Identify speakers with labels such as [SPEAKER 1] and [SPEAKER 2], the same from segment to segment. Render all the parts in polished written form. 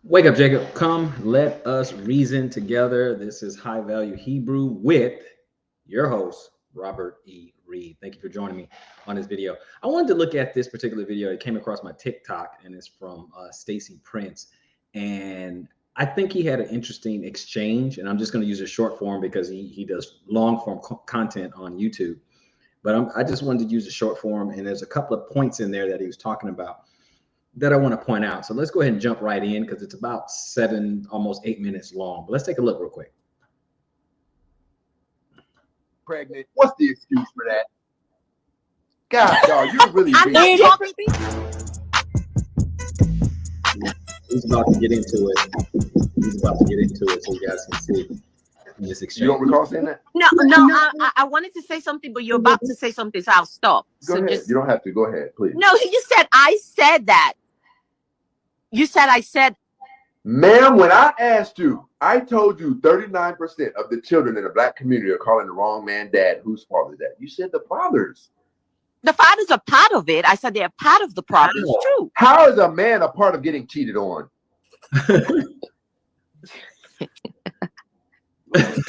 [SPEAKER 1] Wake up, Jacob. Come, let us reason together. This is High Value Hebrew with your host, Robert E. Reed. Thank you for joining me on this video. I wanted to look at this particular video. It came across my TikTok, and it's from Stacy Prince. And I think he had an interesting exchange, and I'm just going to use a short form because he does long form content on YouTube. But I just wanted to use a short form, and there's a couple of points in there that he was talking about that I want to point out. So let's go ahead and jump right in because it's about 7, almost 8 minutes long. But let's take a look real quick.
[SPEAKER 2] Pregnant. What's the excuse for that? God, dog, you're really big.
[SPEAKER 1] He's about to get into it. He's about to get into it so you guys can see this exchange.
[SPEAKER 2] You don't recall saying that?
[SPEAKER 3] No, I wanted to say something, but you're about to say something, so I'll stop.
[SPEAKER 2] Go ahead. You don't have to. Go ahead, please.
[SPEAKER 3] No, you said I said that. You said I said.
[SPEAKER 2] Ma'am, when I asked you, I told you 39% of the children in the black community are calling the wrong man dad. Whose fault is that? You said the fathers.
[SPEAKER 3] The fathers are part of it. I said they're part of the problem. It's true.
[SPEAKER 2] How is a man a part of getting cheated on?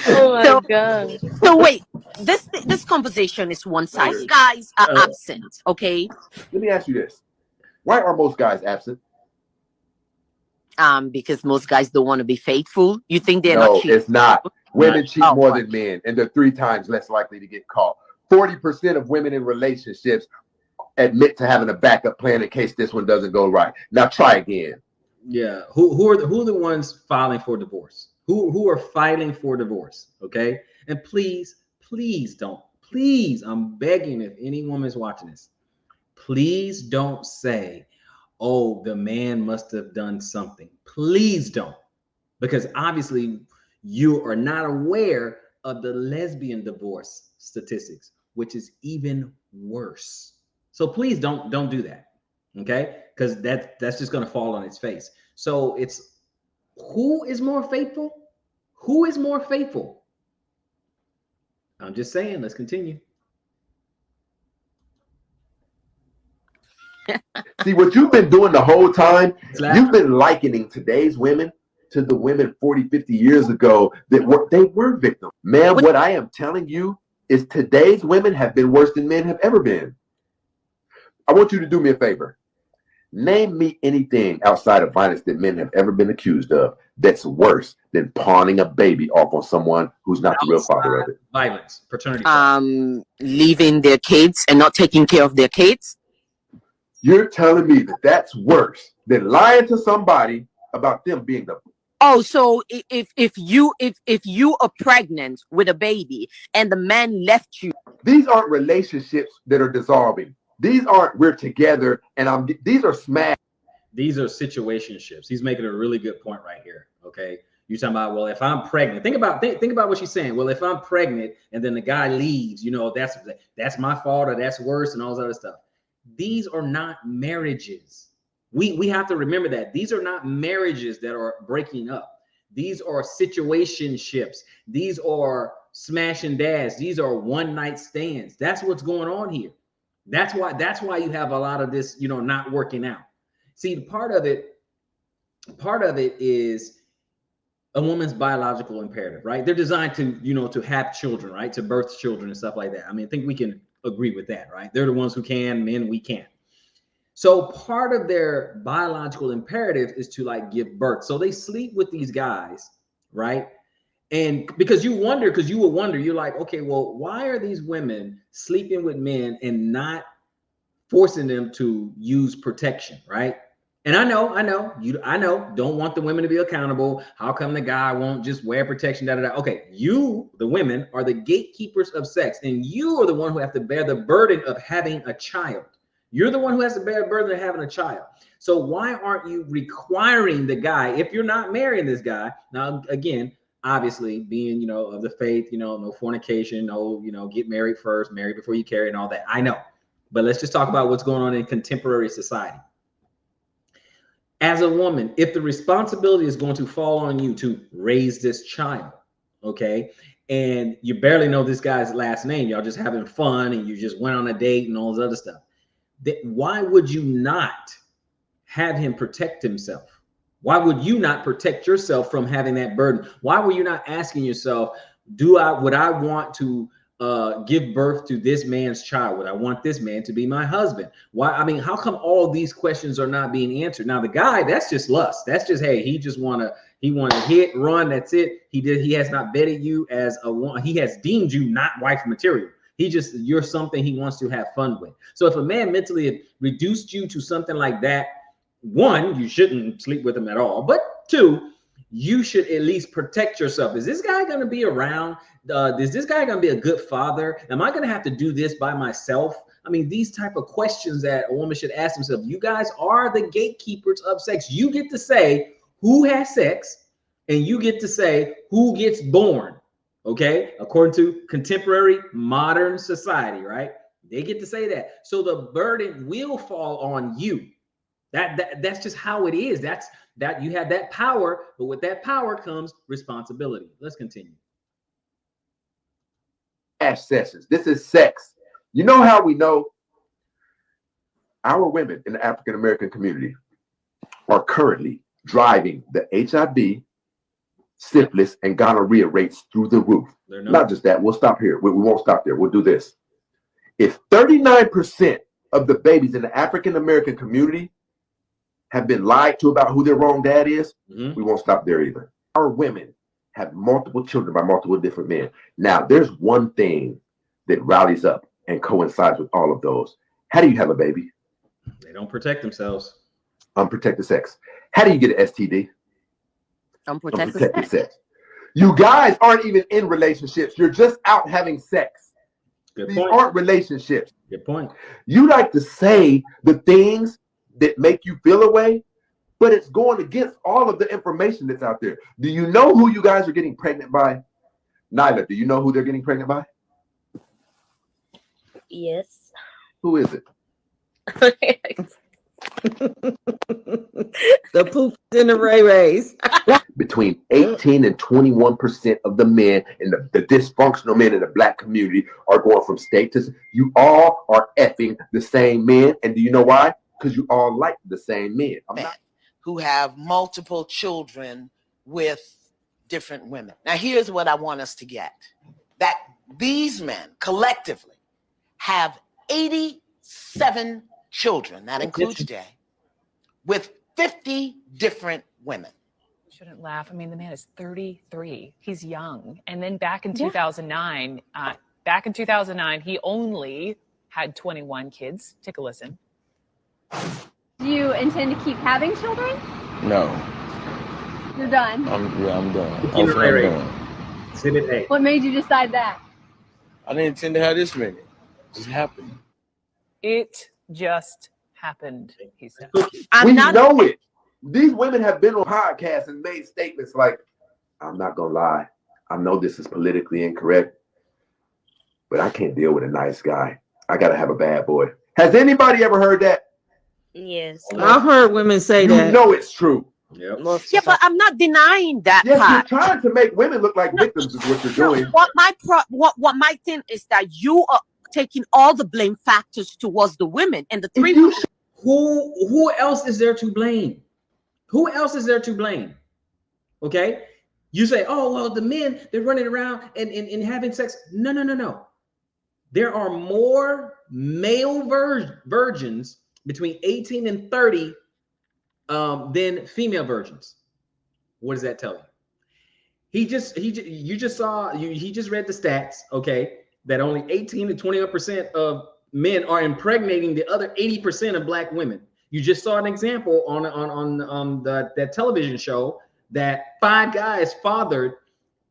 [SPEAKER 4] Oh my God.
[SPEAKER 3] So wait, this conversation is one-sided. Guys are absent, okay?
[SPEAKER 2] Let me ask you this. Why are most guys absent?
[SPEAKER 3] Because most guys don't want to be faithful. You think they're
[SPEAKER 2] No,
[SPEAKER 3] not cheating?
[SPEAKER 2] it's not. Women cheat more than men, and they're 3 times less likely to get caught. 40% of women in relationships admit to having a backup plan in case this one doesn't go right. Now try again.
[SPEAKER 1] Yeah. Who are the ones filing for divorce? Who are filing for divorce? Okay. And please don't. Please, I'm begging, if any woman's watching this, please don't say, oh, the man must have done something. Please don't. Because obviously you are not aware of the lesbian divorce statistics, which is even worse. So please don't do that. Okay? Because that's just going to fall on its face. So it's who is more faithful? Who is more faithful? I'm just saying, let's continue.
[SPEAKER 2] See, what you've been doing the whole time, you've been likening today's women to the women 40, 50 years ago that they were victims. Man, what I am telling you is today's women have been worse than men have ever been. I want you to do me a favor. Name me anything outside of violence that men have ever been accused of that's worse than pawning a baby off on someone who's not the real father of it.
[SPEAKER 1] Violence, paternity.
[SPEAKER 3] Leaving their kids and not taking care of their kids.
[SPEAKER 2] You're telling me that that's worse than lying to somebody about them being the.
[SPEAKER 3] Oh, so if you are pregnant with a baby and the man left you.
[SPEAKER 2] These aren't relationships that are dissolving. These aren't we're together and these are smashed.
[SPEAKER 1] These are situationships. He's making a really good point right here. Okay. You're talking about, well, if I'm pregnant, think about what she's saying. Well, if I'm pregnant and then the guy leaves, that's my fault or that's worse and all this other stuff. These are not marriages. We have to remember that these are not marriages that are breaking up. These are situationships. These are smash and dash. These are one night stands. That's what's going on here. That's why you have a lot of this, not working out. See, part of it is a woman's biological imperative, right? They're designed to, to have children, right? To birth children and stuff like that. I mean, I think we can agree with that, right? They're the ones who can, men, we can't. So part of their biological imperative is to give birth. So they sleep with these guys, right? And because you will wonder, you're like, okay, well, why are these women sleeping with men and not forcing them to use protection, right? And I know, don't want the women to be accountable. How come the guy won't just wear protection? Okay, you, the women, are the gatekeepers of sex, and you are the one who have to bear the burden of having a child. You're the one who has to bear the burden of having a child. So why aren't you requiring the guy, if you're not marrying this guy? Now, again, obviously being, of the faith, no fornication, no, get married first, marry before you carry and all that. I know. But let's just talk about what's going on in contemporary society. As a woman, if the responsibility is going to fall on you to raise this child, okay, and you barely know this guy's last name, y'all just having fun and you just went on a date and all this other stuff, why would you not have him protect himself? Why would you not protect yourself from having that burden? Why were you not asking yourself, would I want to give birth to this man's child? Would I want this man to be my husband? Why? I mean, how come all these questions are not being answered? Now, the guy, that's just lust. That's just, hey, he want to hit, run. That's it. He has not vetted you as a one. He has deemed you not wife material. You're something he wants to have fun with. So if a man mentally reduced you to something like that, one, you shouldn't sleep with him at all. But two, you should at least protect yourself. Is this guy going to be around? Is this guy going to be a good father? Am I going to have to do this by myself? I mean, these type of questions that a woman should ask themselves. You guys are the gatekeepers of sex. You get to say who has sex, and you get to say who gets born. Okay, according to contemporary modern society, right? They get to say that. So the burden will fall on you. That's just how it is. That you have that power, but with that power comes responsibility. Let's continue.
[SPEAKER 2] Sessions. This is sex. You know how we know our women in the African American community are currently driving the HIV, syphilis, and gonorrhea rates through the roof. Not just that. We'll stop here. We won't stop there. We'll do this. If 39% of the babies in the African American community have been lied to about who their wrong dad is, we won't stop there either. Our women have multiple children by multiple different men. Now, there's one thing that rallies up and coincides with all of those. How do you have a baby?
[SPEAKER 1] They don't protect themselves.
[SPEAKER 2] Unprotected sex. How do you get an STD?
[SPEAKER 3] Unprotected
[SPEAKER 2] sex. You guys aren't even in relationships. You're just out having sex. These aren't relationships.
[SPEAKER 1] Good point.
[SPEAKER 2] You like to say the things that make you feel a way, but it's going against all of the information that's out there. Do you know who you guys are getting pregnant by? Nyla, do you know who they're getting pregnant by?
[SPEAKER 4] Yes.
[SPEAKER 2] Who is it?
[SPEAKER 5] The poop in the Ray Rays.
[SPEAKER 2] Between 18 and 21% of the men in the dysfunctional men in the black community are going from state to state. You all are effing the same men. And do you know why? Because you all like the same men.
[SPEAKER 6] Who have multiple children with different women. Now, here's what I want us to get. That these men collectively have 87 children, that includes Jay, with 50 different women.
[SPEAKER 7] Shouldn't laugh. I mean, the man is 33. He's young. And then back in 2009, he only had 21 kids. Take a listen.
[SPEAKER 8] Do you intend to keep having children?
[SPEAKER 9] No.
[SPEAKER 8] You're done?
[SPEAKER 9] I'm done. I'm done.
[SPEAKER 8] What made you decide that?
[SPEAKER 9] I didn't intend to have this many. It just happened.
[SPEAKER 7] It just happened, he said.
[SPEAKER 2] We know it. These women have been on podcasts and made statements like, I'm not going to lie. I know this is politically incorrect, but I can't deal with a nice guy. I got to have a bad boy. Has anybody ever heard that?
[SPEAKER 4] Yes.
[SPEAKER 5] I've heard women say that.
[SPEAKER 2] You know it's true.
[SPEAKER 3] Yeah, but I'm not denying that
[SPEAKER 2] yes,
[SPEAKER 3] part.
[SPEAKER 2] You're trying to make women look like victims is what you're doing.
[SPEAKER 3] What my thing is that you are taking all the blame factors towards the women and the three.
[SPEAKER 1] Who else is there to blame? Who else is there to blame? Okay, you say, oh well, the men, they're running around and having sex. No. There are more male virgins between 18 and 30 than female virgins. What does that tell you? You just read the stats, okay, that only 18 to 21% of men are impregnating the other 80% of black women. You just saw an example on that television show that 5 guys fathered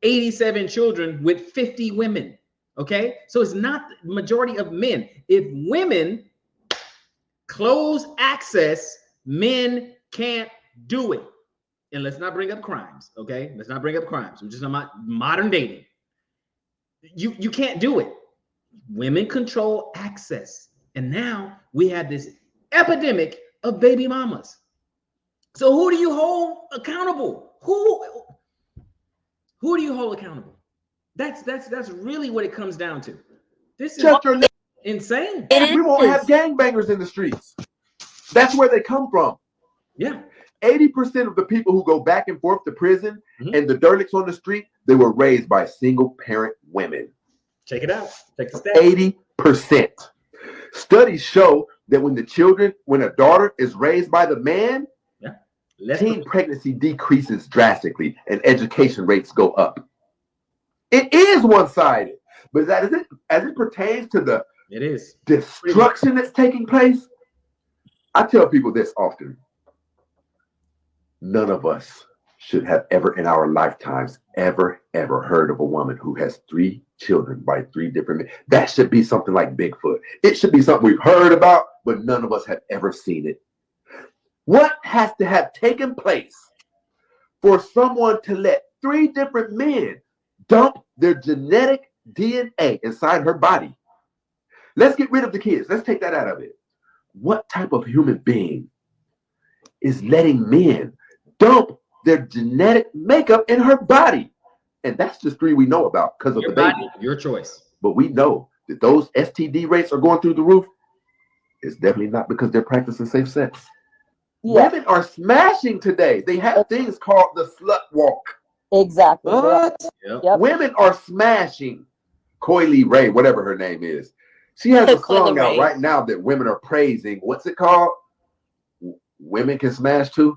[SPEAKER 1] 87 children with 50 women. Okay, so it's not the majority of men. If women close access, men can't do it. And let's not bring up crimes. Okay, let's not bring up crimes. We're just talking about modern dating. You can't do it. Women control access, and now we have this epidemic of baby mamas. So who do you hold accountable? Who do you hold accountable? That's really what it comes down to. This is insane.
[SPEAKER 2] We won't have gangbangers in the streets. That's where they come from.
[SPEAKER 1] Yeah.
[SPEAKER 2] 80% of the people who go back and forth to prison and the derelict on the street, they were raised by single parent women.
[SPEAKER 1] Check it out. Check the stats.
[SPEAKER 2] 80%. Studies show that when a daughter is raised by the man, teen pregnancy decreases drastically and education rates go up. It is one-sided, but as it pertains to the destruction that's taking place, I tell people this often. None of us should have ever in our lifetimes ever heard of a woman who has 3 children by 3 different men. That should be something like Bigfoot. It should be something we've heard about, but none of us have ever seen it. What has to have taken place for someone to let 3 different men dump their genetic DNA inside her body? Let's get rid of the kids. Let's take that out of it. What type of human being is letting men dump their genetic makeup in her body? And that's just 3 we know about because of the baby.
[SPEAKER 1] Your choice.
[SPEAKER 2] But we know that those STD rates are going through the roof. It's definitely not because they're practicing safe sex. Yeah. Women are smashing today. They have things called the slut walk.
[SPEAKER 3] Exactly.
[SPEAKER 2] What? Yep. Women are smashing. Coily Ray, whatever her name is. She has a song out right now that women are praising. What's it called? Women Can Smash Too.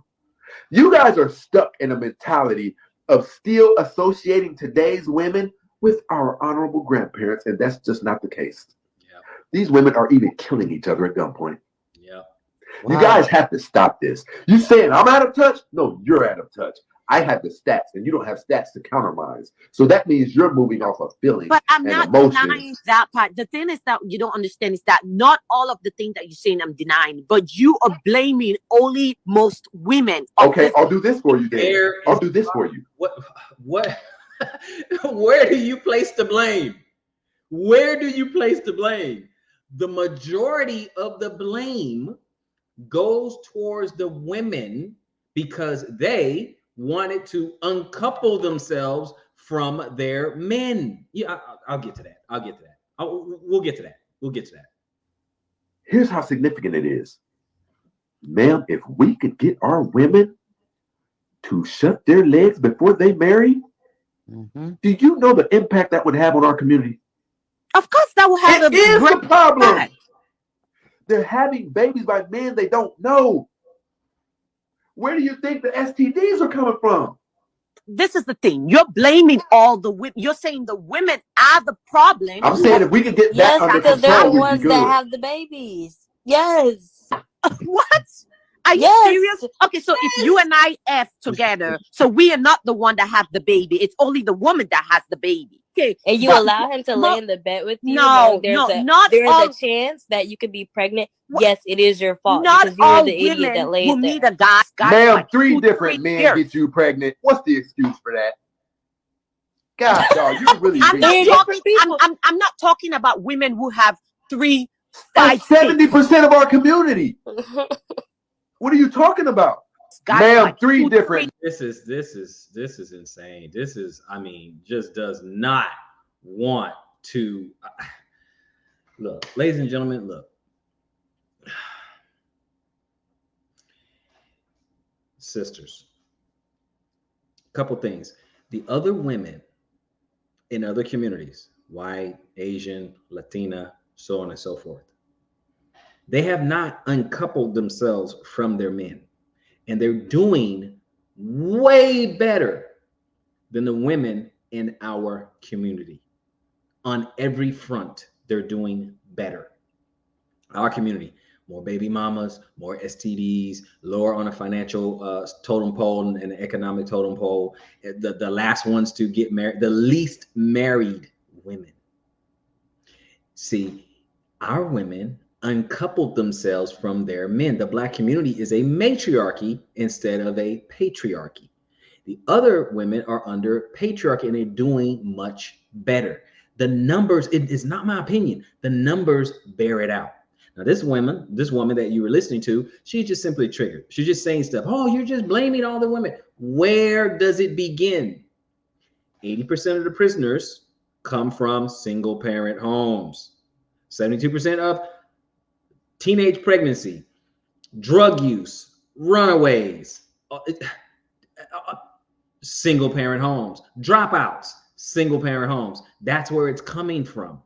[SPEAKER 2] You guys are stuck in a mentality of still associating today's women with our honorable grandparents, and that's just not the case. Yep. These women are even killing each other at gunpoint. Yep. Wow. You guys have to stop this. You saying I'm out of touch? No, you're out of touch. I have the stats, and you don't have stats to counter mine. So that means you're moving off of feelings. But I'm not denying
[SPEAKER 3] that part. The thing is that you don't understand is that not all of the things that you're saying I'm denying, but you are blaming only most women.
[SPEAKER 2] Okay, I'll do this for you, Dave. I'll do this for you.
[SPEAKER 1] What? Where do you place the blame? Where do you place the blame? The majority of the blame goes towards the women because they wanted to uncouple themselves from their men. Yeah, I'll get to that. We'll get to that.
[SPEAKER 2] Here's how significant it is. Ma'am, if we could get our women to shut their legs before they marry, do you know the impact that would have on our community?
[SPEAKER 3] Of course, that will have
[SPEAKER 2] the problem. Impact. They're having babies by men they don't know. Where do you think the STDs are coming from?
[SPEAKER 3] This is the thing. You're blaming all the women. You're saying the women are the problem.
[SPEAKER 2] I'm saying if we could get that under control,
[SPEAKER 4] they're the ones that have the babies. Yes.
[SPEAKER 3] What? Are you serious? Okay, so if you and I F together, so we are not the one that have the baby. It's only the woman that has the baby. Okay.
[SPEAKER 4] And you allow him to lay in the bed with you?
[SPEAKER 3] No,
[SPEAKER 4] there's
[SPEAKER 3] a
[SPEAKER 4] chance that you could be pregnant. Yes, it is your fault.
[SPEAKER 3] Not
[SPEAKER 4] because you
[SPEAKER 3] all
[SPEAKER 4] were the idiot that laid
[SPEAKER 3] will
[SPEAKER 4] there.
[SPEAKER 3] meet a guy.
[SPEAKER 2] Ma'am, 3 different men get you pregnant. What's the excuse for that? God, dog, you really.
[SPEAKER 3] I'm not talking about women who have 3, 5.
[SPEAKER 2] 70% of our community. What are you talking about? Ma'am, 3 different.
[SPEAKER 1] This is insane. This is, just does not want to look, ladies and gentlemen, look. Sisters. Couple things. The other women in other communities, white, Asian, Latina, so on and so forth, they have not uncoupled themselves from their men. And they're doing way better than the women in our community. On every front, they're doing better. Our community, more baby mamas, more STDs, lower on a financial totem pole and the economic totem pole. The last ones to get married, the least married women. See, our women uncoupled themselves from their men. The Black community is a matriarchy instead of a patriarchy. The other women are under patriarchy and they're doing much better. The numbers, it is not my opinion. The numbers bear it out. Now, this woman that you were listening to, she's just simply triggered. She's just saying stuff. Oh, you're just blaming all the women. Where does it begin? 80% of the prisoners come from single parent homes. 72% of teenage pregnancy, drug use, runaways, single parent homes, dropouts, single parent homes. That's where it's coming from.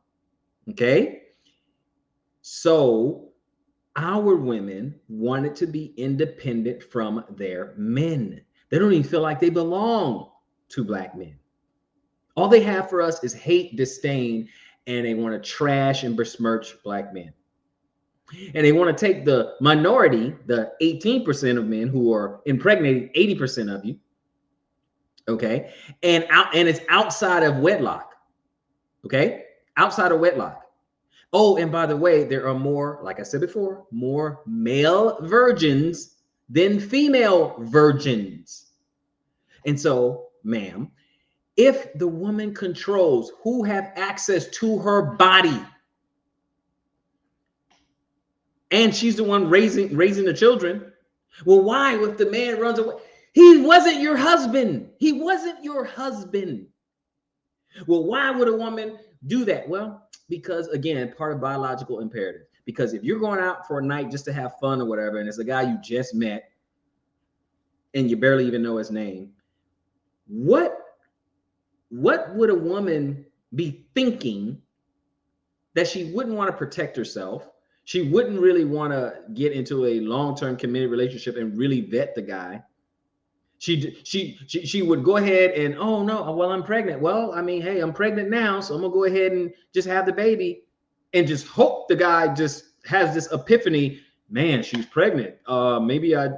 [SPEAKER 1] Okay. So our women wanted to be independent from their men. They don't even feel like they belong to black men. All they have for us is hate, disdain, and they want to trash and besmirch black men. And they want to take the minority, the 18% of men who are impregnating 80% of you, okay, and it's outside of wedlock, okay, outside of wedlock. Oh, and by the way, there are more, like I said before, more male virgins than female virgins. And so, ma'am, if the woman controls who have access to her body, and she's the one raising the children, well, why if the man runs away? He wasn't your husband. He wasn't your husband. Well, why would a woman do that? Well, because again, part of biological imperative. Because if you're going out for a night just to have fun or whatever, and it's a guy you just met and you barely even know his name, what would a woman be thinking that she wouldn't want to protect herself? She wouldn't really want to get into a long-term committed relationship and really vet the guy. She would go ahead and, oh no, well, I'm pregnant. Well, I mean, hey, I'm pregnant now, so I'm gonna go ahead and just have the baby and just hope the guy just has this epiphany. Man, she's pregnant. Maybe I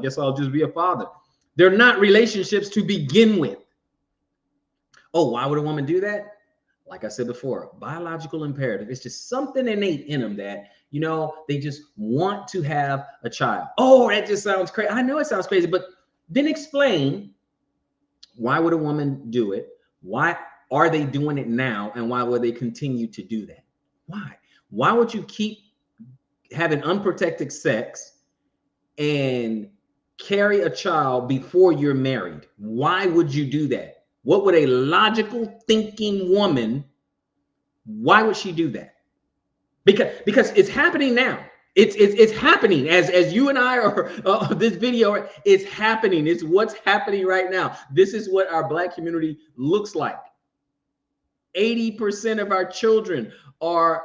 [SPEAKER 1] guess I'll just be a father. They're not relationships to begin with. Oh, why would a woman do that? Like I said before, biological imperative. It's just something innate in them that, you know, they just want to have a child. Oh, that just sounds crazy. I know it sounds crazy, but then explain, why would a woman do it? Why are they doing it now? And why will they continue to do that? Why? Why would you keep having unprotected sex and carry a child before you're married? Why would you do that? What would a logical thinking woman, why would she do that? Because it's happening now. It's happening as you and I are this video. It's happening. It's what's happening right now. This is what our black community looks like. 80% of our children are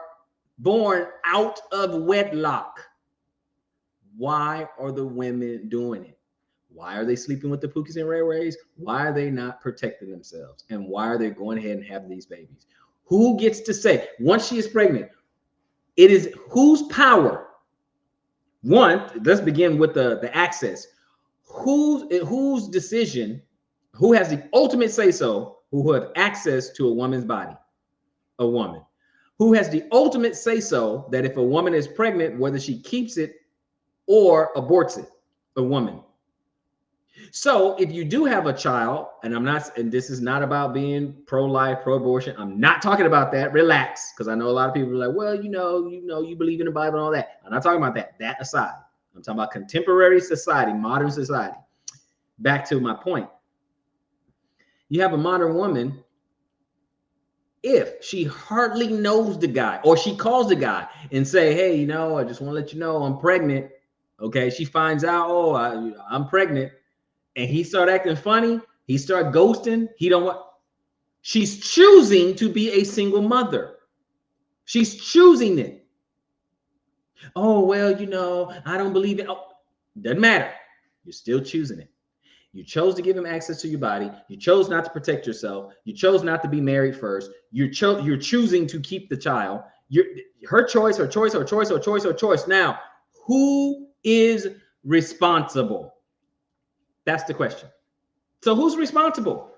[SPEAKER 1] born out of wedlock. Why are the women doing it? Why are they sleeping with the Pookies and Ray Rays? Why are they not protecting themselves? And why are they going ahead and having these babies? Who gets to say, once she is pregnant, it is whose power? One, let's begin with the access. Whose decision, who has the ultimate say-so, who have access to a woman's body? A woman. Who has the ultimate say-so that if a woman is pregnant, whether she keeps it or aborts it? A woman. So if you do have a child, and this is not about being pro-life, pro-abortion. I'm not talking about that. Relax, because I know a lot of people are like, well, you believe in the Bible and all that. I'm not talking about that. That aside, I'm talking about contemporary society, modern society. Back to my point. You have a modern woman, if she hardly knows the guy, or she calls the guy and say, hey, I just want to let you know I'm pregnant. Okay, she finds out, oh, I'm pregnant. And he start acting funny, he start ghosting, she's choosing to be a single mother. She's choosing it. Oh, well, I don't believe it. Oh, doesn't matter. You're still choosing it. You chose to give him access to your body. You chose not to protect yourself. You chose not to be married first. You're choosing to keep the child. Her choice, her choice, her choice, her choice, her choice. Now, who is responsible? That's the question. So who's responsible?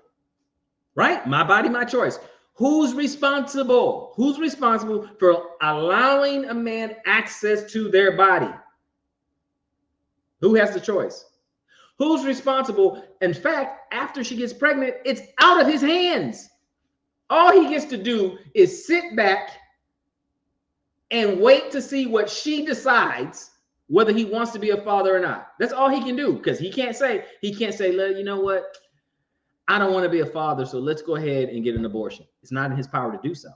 [SPEAKER 1] Right? My body, my choice. Who's responsible? Who's responsible for allowing a man access to their body? Who has the choice? Who's responsible? In fact, after she gets pregnant, it's out of his hands. All he gets to do is sit back and wait to see what she decides, whether he wants to be a father or not. That's all he can do, because he can't say, you know what? I don't want to be a father, so let's go ahead and get an abortion. It's not in his power to do so.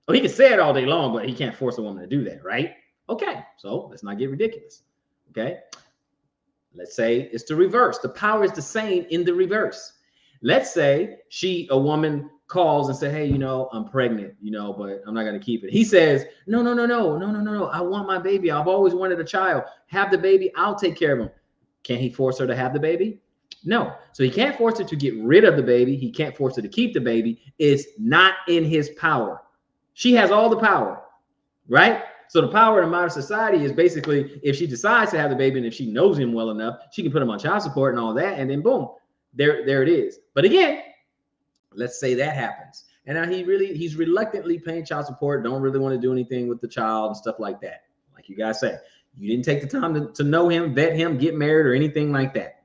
[SPEAKER 1] Oh, he can say it all day long, but he can't force a woman to do that, right? Okay, so let's not get ridiculous. Okay, Let's say it's the reverse. The power is the same in the reverse. Let's say a woman calls and say, hey, you know, I'm pregnant, you know, but I'm not going to keep it. He says, no. I want my baby. I've always wanted a child. Have the baby. I'll take care of him. Can he force her to have the baby? No. So he can't force her to get rid of the baby. He can't force her to keep the baby. It's not in his power. She has all the power, right? So the power in modern society is basically if she decides to have the baby and if she knows him well enough, she can put him on child support and all that. And then boom, there it is. But again, let's say that happens. And now he's reluctantly paying child support, don't really want to do anything with the child and stuff like that. Like you guys say, you didn't take the time to know him, vet him, get married or anything like that.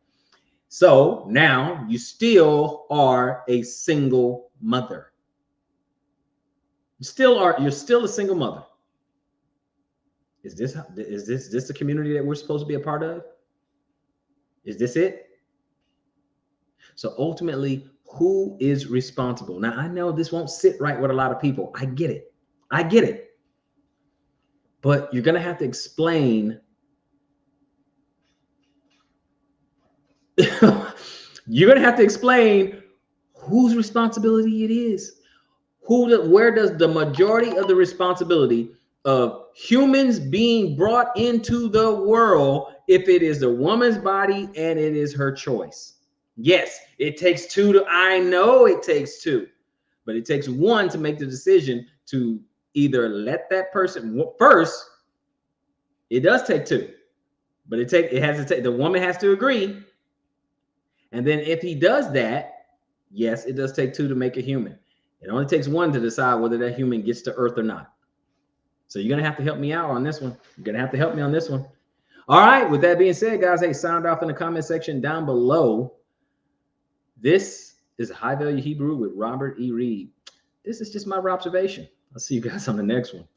[SPEAKER 1] So now you still are a single mother. You're still a single mother. Is this the community that we're supposed to be a part of? Is this it? So ultimately, who is responsible? Now, I know this won't sit right with a lot of people. I get it. But you're going to have to explain. You're going to have to explain whose responsibility it is. Where does the majority of the responsibility of humans being brought into the world, if it is the woman's body and it is her choice? Yes, it takes two I know it takes two, but it takes one to make the decision to either let that person first. It does take two, but the woman has to agree. And then if he does that, yes, it does take two to make a human. It only takes one to decide whether that human gets to earth or not. So you're going to have to help me out on this one. You're going to have to help me on this one. All right. With that being said, guys, hey, sound off in the comment section down below. This is High Value Hebrew with Robert E. Reed. This is just my observation. I'll see you guys on the next one.